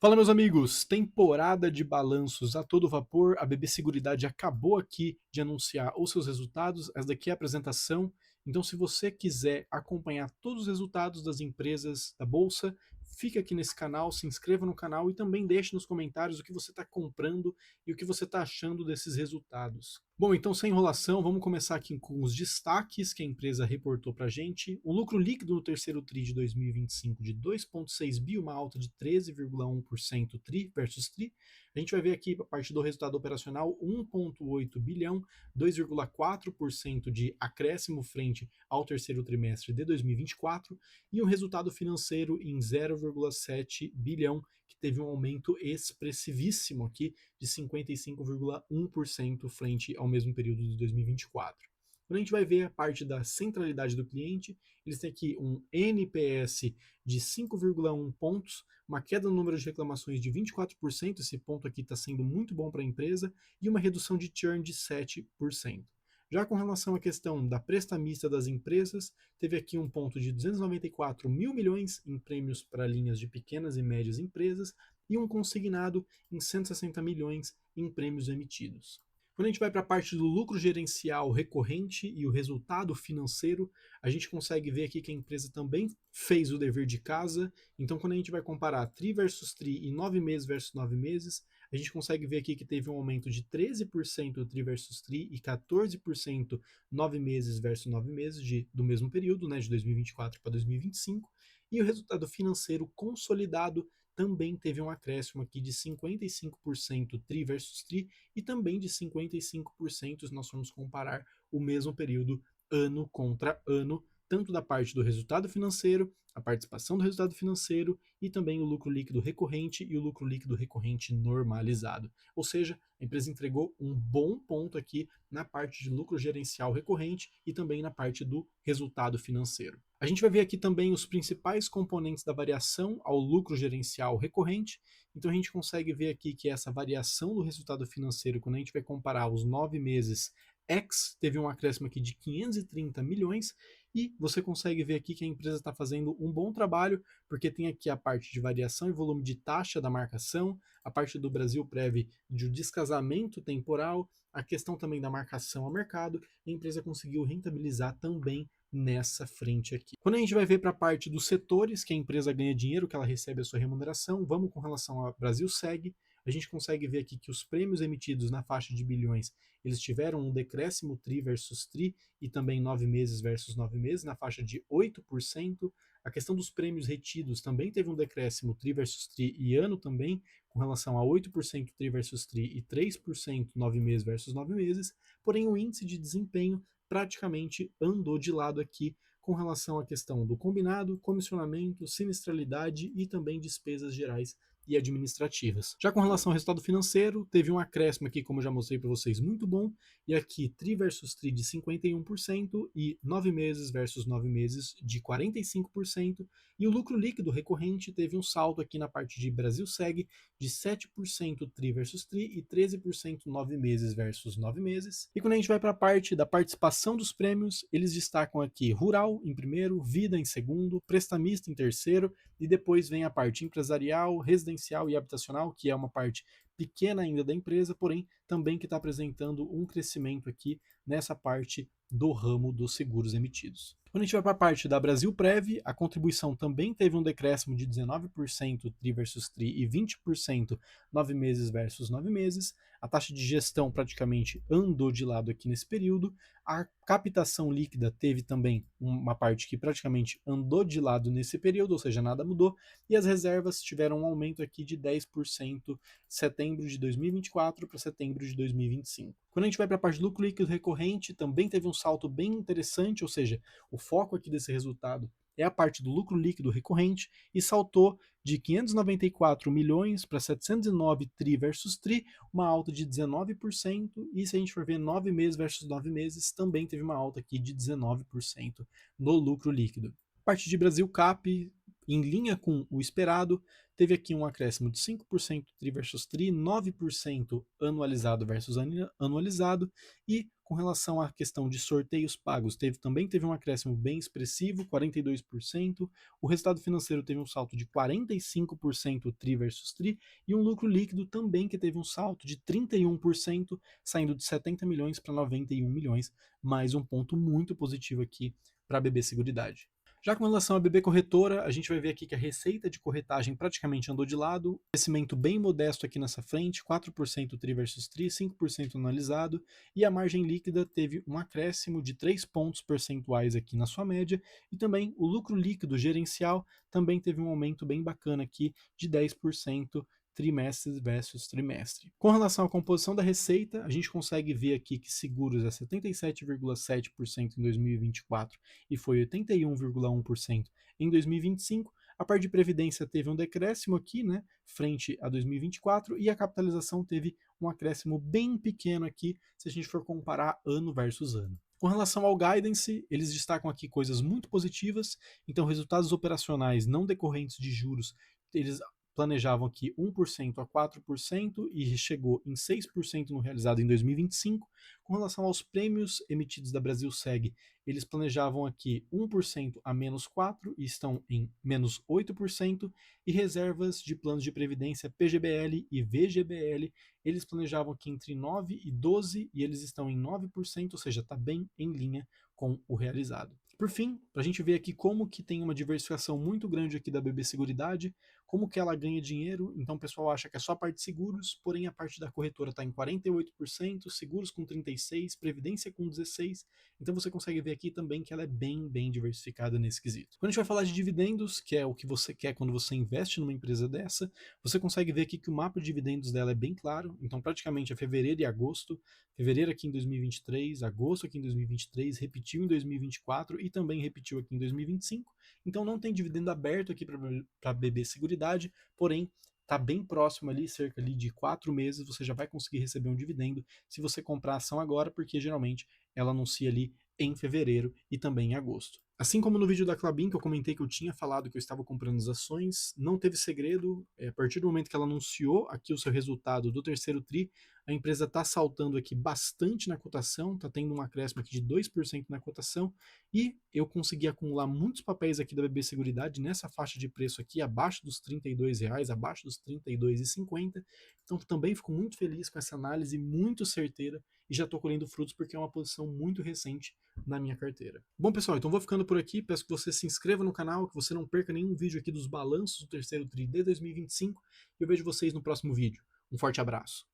Fala, meus amigos! Temporada de balanços a todo vapor. A BB Seguridade acabou aqui de anunciar os seus resultados. Essa daqui é a apresentação. Então, se você quiser acompanhar todos os resultados das empresas da Bolsa, fica aqui nesse canal, se inscreva no canal e também deixe nos comentários o que você está comprando e o que você está achando desses resultados. Bom, então, sem enrolação, vamos começar aqui com os destaques que a empresa reportou para a gente. O lucro líquido no terceiro TRI de 2025 de 2,6 bi, uma alta de 13,1% TRI versus TRI. A gente vai ver aqui a parte do resultado operacional, 1,8 bilhão, 2,4% de acréscimo frente ao terceiro trimestre de 2024 e um resultado financeiro em 0,7 bilhão, que teve um aumento expressivíssimo aqui de 55,1% frente ao mesmo período de 2024. Quando a gente vai ver a parte da centralidade do cliente, eles têm aqui um NPS de 5,1 pontos, uma queda no número de reclamações de 24%, esse ponto aqui está sendo muito bom para a empresa, e uma redução de churn de 7%. Já com relação à questão da prestamista das empresas, teve aqui um ponto de 294 mil milhões em prêmios para linhas de pequenas e médias empresas e um consignado em 160 milhões em prêmios emitidos. Quando a gente vai para a parte do lucro gerencial recorrente e o resultado financeiro, a gente consegue ver aqui que a empresa também fez o dever de casa. Então, quando a gente vai comparar TRI versus TRI e 9 meses versus 9 meses, a gente consegue ver aqui que teve um aumento de 13% TRI versus TRI e 14% 9 meses versus 9 meses do mesmo período, né, de 2024 para 2025. E o resultado financeiro consolidado também teve um acréscimo aqui de 55% TRI versus TRI e também de 55% se nós formos comparar o mesmo período ano contra ano, tanto da parte do resultado financeiro, a participação do resultado financeiro e também o lucro líquido recorrente e o lucro líquido recorrente normalizado. Ou seja, a empresa entregou um bom ponto aqui na parte de lucro gerencial recorrente e também na parte do resultado financeiro. A gente vai ver aqui também os principais componentes da variação ao lucro gerencial recorrente. Então a gente consegue ver aqui que essa variação do resultado financeiro, quando a gente vai comparar os 9 meses X, teve um acréscimo aqui de 530 milhões, e você consegue ver aqui que a empresa está fazendo um bom trabalho, porque tem aqui a parte de variação e volume de taxa da marcação, a parte do Brasil Prev de descasamento temporal, a questão também da marcação ao mercado, a empresa conseguiu rentabilizar também nessa frente aqui. Quando a gente vai ver para a parte dos setores que a empresa ganha dinheiro, que ela recebe a sua remuneração, vamos com relação ao Brasil Seg, a gente consegue ver aqui que os prêmios emitidos na faixa de bilhões, eles tiveram um decréscimo TRI versus TRI e também 9 meses versus 9 meses, na faixa de 8%. A questão dos prêmios retidos também teve um decréscimo TRI versus TRI e ano também, com relação a 8% TRI versus TRI e 3% 9 meses versus 9 meses, porém o índice de desempenho praticamente andou de lado aqui com relação à questão do combinado, comissionamento, sinistralidade e também despesas gerais e administrativas. Já com relação ao resultado financeiro, teve um acréscimo aqui, como eu já mostrei para vocês, muito bom, e aqui TRI versus TRI de 51% e 9 meses versus 9 meses de 45%, e o lucro líquido recorrente teve um salto aqui na parte de Brasil Seg de 7% TRI versus TRI e 13% 9 meses versus 9 meses. E quando a gente vai para a parte da participação dos prêmios, eles destacam aqui Rural em primeiro, Vida em segundo, Prestamista em terceiro, e depois vem a parte empresarial, residencial e habitacional, que é uma parte pequena ainda da empresa, porém também que está apresentando um crescimento aqui nessa parte do ramo dos seguros emitidos. Quando a gente vai para a parte da Brasil Prev, a contribuição também teve um decréscimo de 19% TRI versus TRI e 20% 9 meses versus 9 meses. A taxa de gestão praticamente andou de lado aqui nesse período. A captação líquida teve também uma parte que praticamente andou de lado nesse período, ou seja, nada mudou. E as reservas tiveram um aumento aqui de 10% setembro de 2024 para setembro de 2025. Quando a gente vai para a parte do lucro líquido recorrente, também teve um salto bem interessante, ou seja, o foco aqui desse resultado é a parte do lucro líquido recorrente e saltou de 594 milhões para 709 TRI versus TRI, uma alta de 19%, e se a gente for ver 9 meses versus 9 meses, também teve uma alta aqui de 19% no lucro líquido. A parte de Brasil Cap em linha com o esperado, teve aqui um acréscimo de 5% TRI versus TRI, 9% anualizado versus anualizado, e com relação à questão de sorteios pagos, também teve um acréscimo bem expressivo, 42%, o resultado financeiro teve um salto de 45% TRI versus TRI, e um lucro líquido também que teve um salto de 31%, saindo de 70 milhões para 91 milhões, mais um ponto muito positivo aqui para a BB Seguridade. Já com relação à BB Corretora, a gente vai ver aqui que a receita de corretagem praticamente andou de lado, crescimento bem modesto aqui nessa frente, 4% TRI versus TRI, 5% analisado, e a margem líquida teve um acréscimo de 3 pontos percentuais aqui na sua média, e também o lucro líquido gerencial também teve um aumento bem bacana aqui de 10%, trimestre versus trimestre. Com relação à composição da receita, a gente consegue ver aqui que seguros é 77,7% em 2024 e foi 81,1% em 2025. A parte de previdência teve um decréscimo aqui, né, frente a 2024, e a capitalização teve um acréscimo bem pequeno aqui, se a gente for comparar ano versus ano. Com relação ao guidance, eles destacam aqui coisas muito positivas, então resultados operacionais não decorrentes de juros, eles planejavam aqui 1% a 4% e chegou em 6% no realizado em 2025. Com relação aos prêmios emitidos da Brasilseg, eles planejavam aqui 1% a menos 4% e estão em menos 8%, e reservas de planos de previdência PGBL e VGBL, eles planejavam aqui entre 9% e 12% e eles estão em 9%, ou seja, está bem em linha com o realizado. Por fim, para a gente ver aqui como que tem uma diversificação muito grande aqui da BB Seguridade, como que ela ganha dinheiro, então o pessoal acha que é só a parte de seguros, porém a parte da corretora está em 48%, seguros com 36%, previdência com 16%, então você consegue ver aqui também que ela é bem diversificada nesse quesito. Quando a gente vai falar de dividendos, que é o que você quer quando você investe numa empresa dessa, você consegue ver aqui que o mapa de dividendos dela é bem claro, então praticamente é fevereiro e agosto, fevereiro aqui em 2023, agosto aqui em 2023, repetiu em 2024 e também repetiu aqui em 2025, então não tem dividendo aberto aqui para a BB Seguridade, porém está bem próximo ali, cerca ali de 4 meses, você já vai conseguir receber um dividendo se você comprar a ação agora, porque geralmente ela anuncia ali em fevereiro e também em agosto. Assim como no vídeo da Klabin, que eu comentei que eu tinha falado que eu estava comprando as ações, não teve segredo, a partir do momento que ela anunciou aqui o seu resultado do terceiro TRI, a empresa está saltando aqui bastante na cotação, está tendo um acréscimo aqui de 2% na cotação, e eu consegui acumular muitos papéis aqui da BB Seguridade nessa faixa de preço aqui, abaixo dos R$ 32, abaixo dos R$ 32,50, então também fico muito feliz com essa análise, muito certeira, e já estou colhendo frutos porque é uma posição muito recente na minha carteira. Bom, pessoal, então vou ficando por aqui. Peço que você se inscreva no canal, que você não perca nenhum vídeo aqui dos balanços do terceiro TRI de 2025. E eu vejo vocês no próximo vídeo. Um forte abraço.